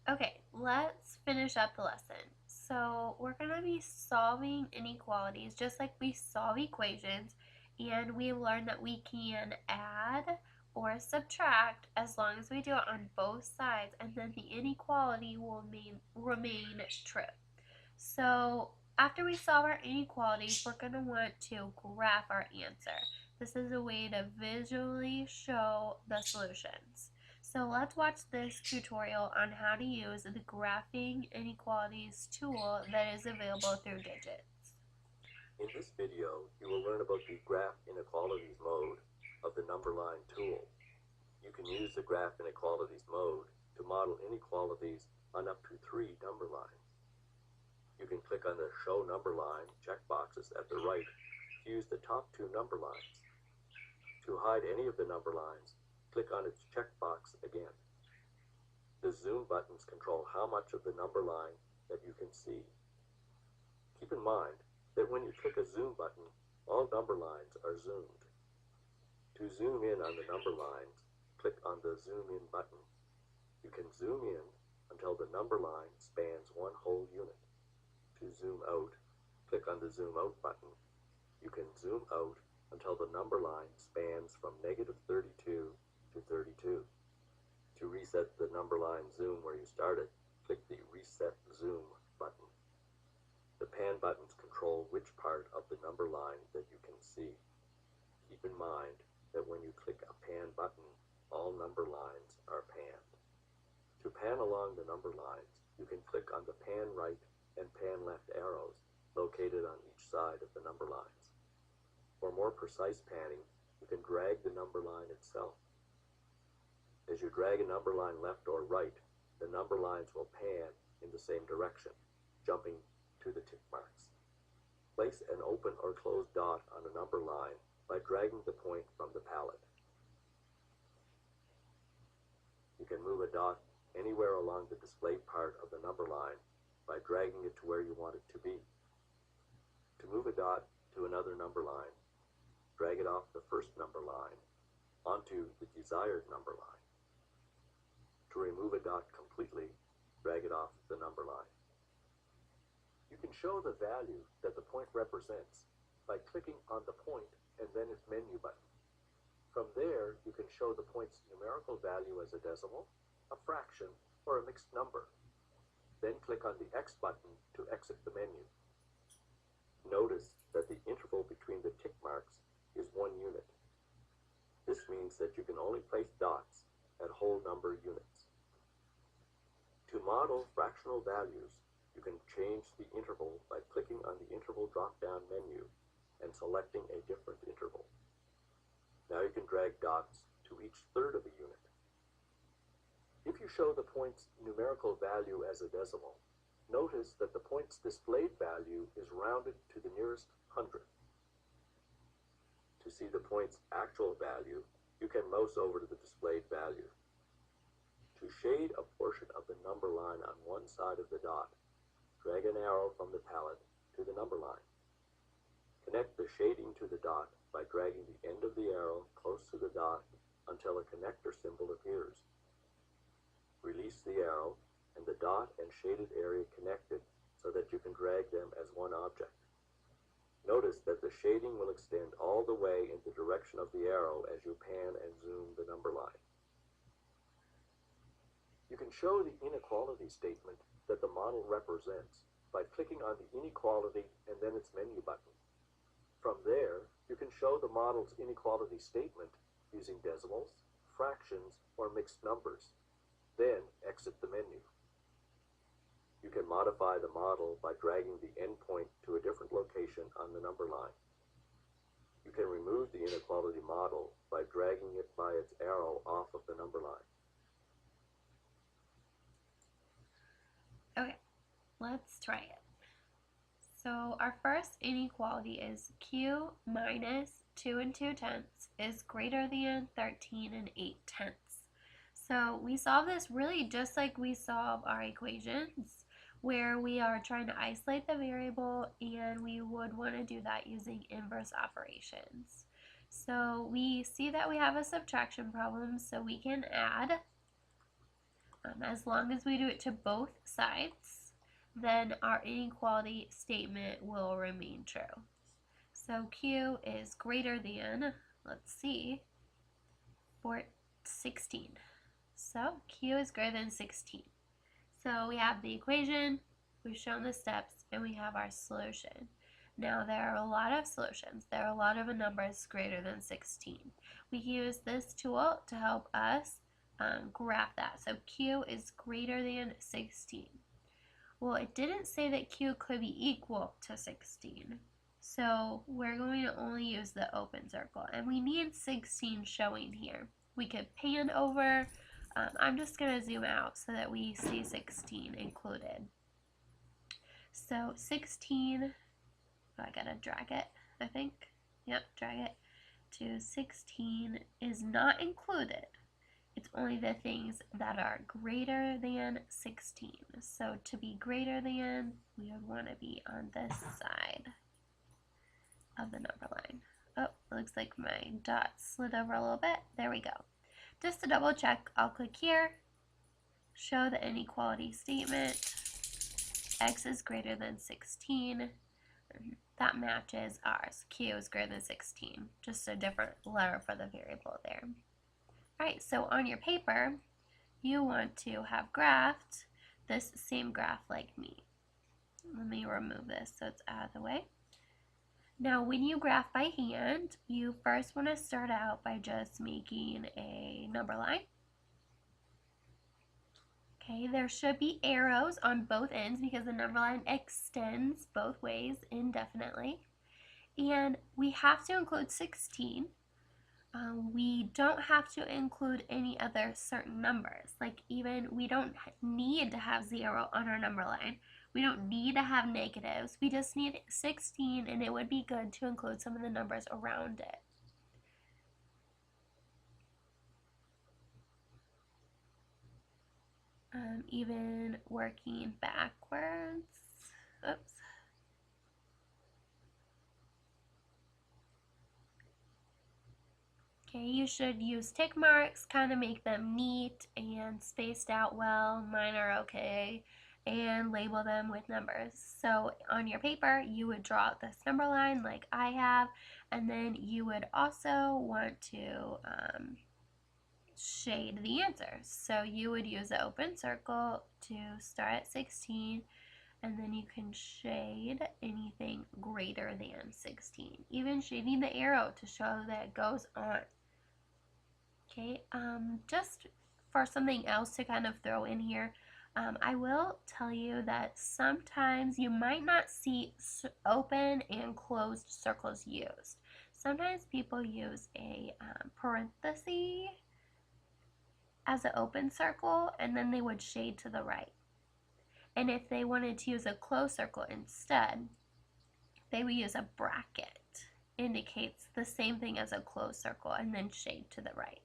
Okay, let's finish up the lesson. So we're going to be solving inequalities just like we solve equations, and we learned that we can add or subtract as long as we do it on both sides, and then the inequality will remain true. So after we solve our inequalities, we're going to want to graph our answer. This is a way to visually show the solutions. So let's watch this tutorial on how to use the graphing inequalities tool that is available through Digits. In this video, you will learn about the graph inequalities mode of the number line tool. You can use the graph inequalities mode to model inequalities on up to 3 number lines. You can click on the Show Number Line checkboxes at the right to use the top 2 number lines. To hide any of the number lines, click on its checkbox again. The zoom buttons control how much of the number line that you can see. Keep in mind that when you click a zoom button, all number lines are zoomed. To zoom in on the number lines, click on the Zoom In button. You can zoom in until the number line spans one whole unit. To zoom out, click on the Zoom Out button. You can zoom out until the number line spans from -32 to 32. To reset the number line zoom where you started, click the Reset Zoom button. The pan buttons control which part of the number line that you can see. Keep in mind that when you click a pan button, all number lines are panned. To pan along the number lines, you can click on the pan right and pan left arrows located on each side of the number lines. For more precise panning, you can drag the number line itself. As you drag a number line left or right, the number lines will pan in the same direction, jumping to the tick marks. Place an open or closed dot on a number line by dragging the point from the palette. You can move a dot anywhere along the displayed part of the number line by dragging it to where you want it to be. To move a dot to another number line, drag it off the first number line onto the desired number line. To remove a dot completely, drag it off the number line. You can show the value that the point represents by clicking on the point and then its menu button. From there, you can show the point's numerical value as a decimal, a fraction, or a mixed number. Then click on the X button to exit the menu. Notice that the interval between the tick marks is 1 unit. This means that you can only place dots at whole number units. To model fractional values, you can change the interval by clicking on the interval drop-down menu and selecting a different interval. Now you can drag dots to each third of a unit. If you show the point's numerical value as a decimal, notice that the point's displayed value is rounded to the nearest hundredth. To see the point's actual value, you can mouse over to the displayed value. To shade a portion of the number line on one side of the dot, drag an arrow from the palette to the number line. Connect the shading to the dot by dragging the end of the arrow close to the dot until a connector symbol appears. Release the arrow, and the dot and shaded area connected so that you can drag them as one object. Notice that the shading will extend all the way in the direction of the arrow as you pan and zoom the number line. You can show the inequality statement that the model represents by clicking on the inequality and then its menu button. From there, you can show the model's inequality statement using decimals, fractions, or mixed numbers. Then exit the menu. You can modify the model by dragging the endpoint to a different location on the number line. You can remove the inequality model by dragging it by its arrow off of the number line. Okay, let's try it. So our first inequality is Q minus 2 2/10 is greater than 13 8/10. So we solve this really just like we solve our equations, where we are trying to isolate the variable, and we would want to do that using inverse operations. So we see that we have a subtraction problem, so we can add As long as we do it to both sides, then our inequality statement will remain true. So Q is greater than, let's see, 16. So Q is greater than 16. So we have the equation, we've shown the steps, and we have our solution. Now there are a lot of solutions. There are a lot of numbers greater than 16. We can use this tool to help us graph that. So Q is greater than 16. Well, it didn't say that Q could be equal to 16. So we're going to only use the open circle. And we need 16 showing here. We could pan over. I'm just going to zoom out so that we see 16 included. So 16, I got to drag it, I think. Yep, drag it to 16 is not included. It's only the things that are greater than 16. So to be greater than, we would want to be on this side of the number line. Oh, it looks like my dot slid over a little bit. There we go. Just to double check, I'll click here, show the inequality statement. X is greater than 16. That matches ours. Q is greater than 16. Just a different letter for the variable there. Alright, so on your paper, you want to have graphed this same graph like me. Let me remove this so it's out of the way. Now, when you graph by hand, you first want to start out by just making a number line. Okay, there should be arrows on both ends because the number line extends both ways indefinitely. And we have to include 16. We don't have to include any other certain numbers. Like even we don't need to have 0 on our number line. We don't need to have negatives. We just need 16, and it would be good to include some of the numbers around it. Even working backwards. Oops. Okay, you should use tick marks, kind of make them neat and spaced out well. Mine are okay. And label them with numbers. So on your paper, you would draw this number line like I have, and then you would also want to shade the answers. So you would use the open circle to start at 16, and then you can shade anything greater than 16. Even shading the arrow to show that it goes on. Okay, just for something else to kind of throw in here, I will tell you that sometimes you might not see open and closed circles used. Sometimes people use a parenthesis as an open circle, and then they would shade to the right. And if they wanted to use a closed circle instead, they would use a bracket. Indicates the same thing as a closed circle, and then shade to the right.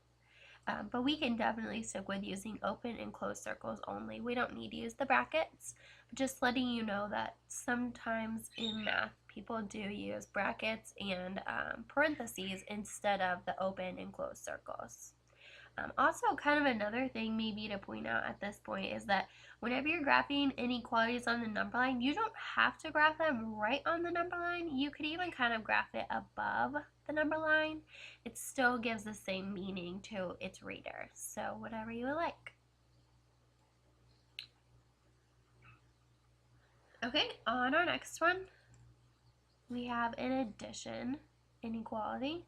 But we can definitely stick with using open and closed circles only. We don't need to use the brackets. Just letting you know that sometimes in math, people do use brackets and parentheses instead of the open and closed circles. Also, kind of another thing maybe to point out at this point is that whenever you're graphing inequalities on the number line, you don't have to graph them right on the number line. You could even kind of graph it above the number line. It still gives the same meaning to its reader. So whatever you would like. Okay, on our next one, we have an addition inequality.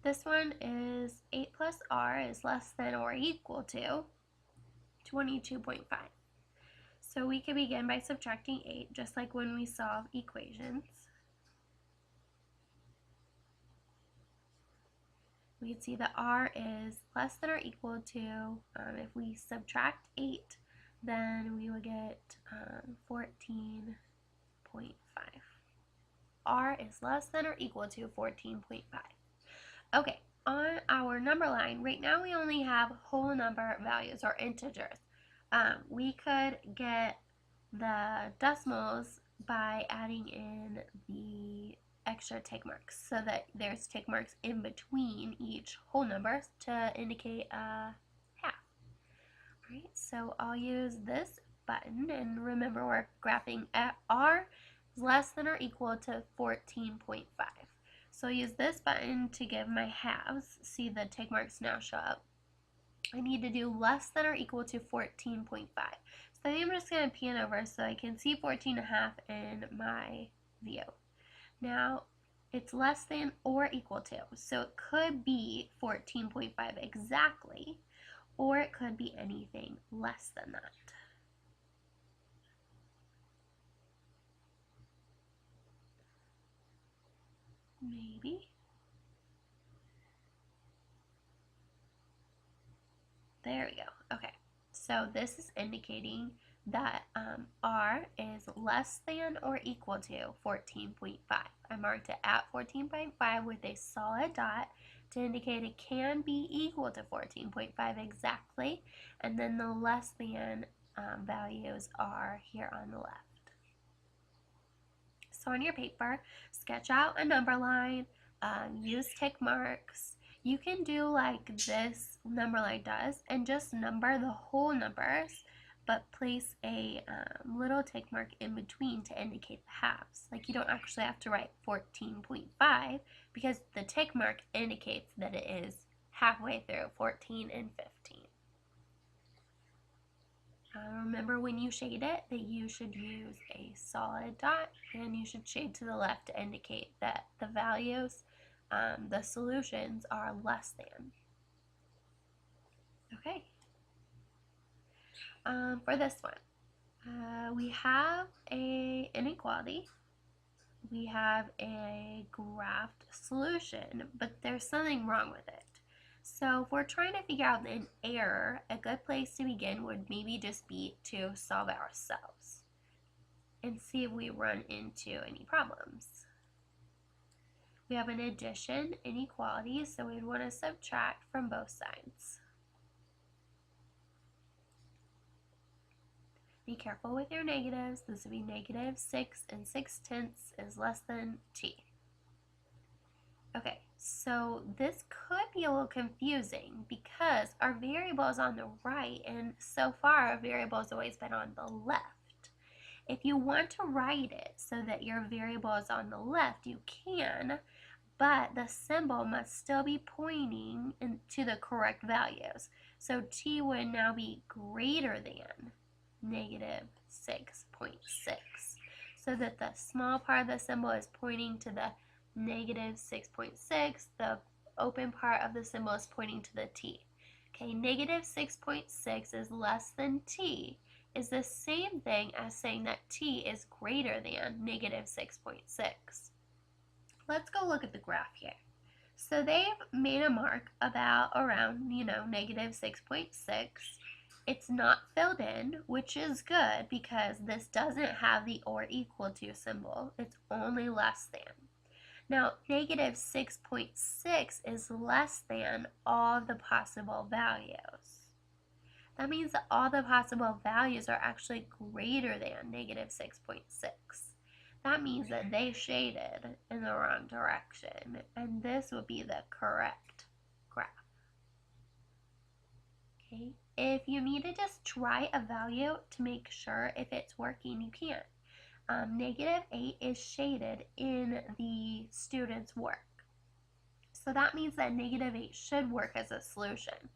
This one is 8 plus r is less than or equal to 22.5. So we can begin by subtracting 8, just like when we solve equations. We can see that r is less than or equal to, if we subtract 8, then we would get 14.5. R is less than or equal to 14.5. Okay, on our number line, right now we only have whole number values or integers. We could get the decimals by adding in the extra tick marks so that there's tick marks in between each whole number to indicate a half. Alright, so I'll use this button, and remember we're graphing at r is less than or equal to 14.5. So I'll use this button to give my halves. See, the tick marks now show up. I need to do less than or equal to 14.5. So I think I'm just going to pan over so I can see 14.5 in my view. Now, it's less than or equal to, so it could be 14.5 exactly, or it could be anything less than that. Maybe. There we go. Okay, so this is indicating that R is less than or equal to 14.5. I marked it at 14.5 with a solid dot to indicate it can be equal to 14.5 exactly, and then the less than values are here on the left. So on your paper, sketch out a number line, use tick marks. You can do like this number line does and just number the whole numbers, but place a little tick mark in between to indicate the halves. Like you don't actually have to write 14.5 because the tick mark indicates that it is halfway through 14 and 15. Remember when you shade it that you should use a solid dot, and you should shade to the left to indicate that the values, the solutions are less than. Okay. For this one, we have a inequality. We have a graphed solution, but there's something wrong with it. So if we're trying to figure out an error, a good place to begin would maybe just be to solve it ourselves and see if we run into any problems. We have an addition inequality, so we'd want to subtract from both sides. Be careful with your negatives. This would be negative 6 and 6/10 is less than t. Okay, so this could be a little confusing because our variable is on the right, and so far our variable has always been on the left. If you want to write it so that your variable is on the left, you can, but the symbol must still be pointing to the correct values. So t would now be greater than negative 6.6, so that the small part of the symbol is pointing to the negative 6.6, the open part of the symbol is pointing to the t. Okay, negative 6.6 is less than t is the same thing as saying that t is greater than negative 6.6. Let's go look at the graph here. So they've made a mark about around, negative 6.6. It's not filled in, which is good because this doesn't have the or equal to symbol. It's only less than. Now, negative 6.6 is less than all the possible values. That means that all the possible values are actually greater than negative 6.6. That means that they shaded in the wrong direction, and this would be the correct graph. Okay, if you need to just try a value to make sure if it's working, you can. Negative 8 is shaded in the student's work. So that means that negative 8 should work as a solution.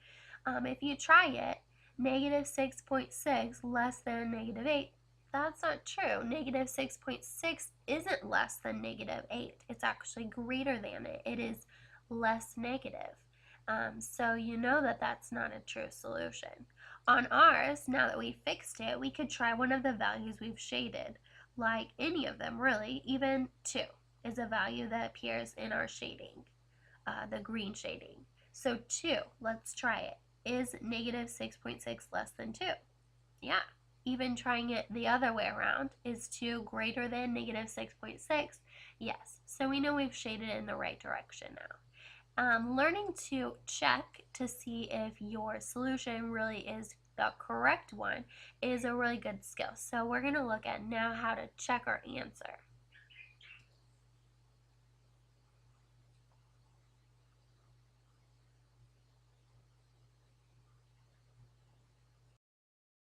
If you try it, negative 6.6 less than negative 8, that's not true. Negative 6.6 isn't less than negative 8. It's actually greater than it. It is less negative. So you know that that's not a true solution. On ours, now that we fixed it, we could try one of the values we've shaded. Like any of them, really. Even 2 is a value that appears in our shading, the green shading. So 2, let's try it. Is negative 6.6 less than 2? Yeah. Even trying it the other way around, is 2 greater than negative 6.6? Yes. So we know we've shaded in the right direction now. Learning to check to see if your solution really is the correct one is a really good skill. So we're going to look at now how to check our answer.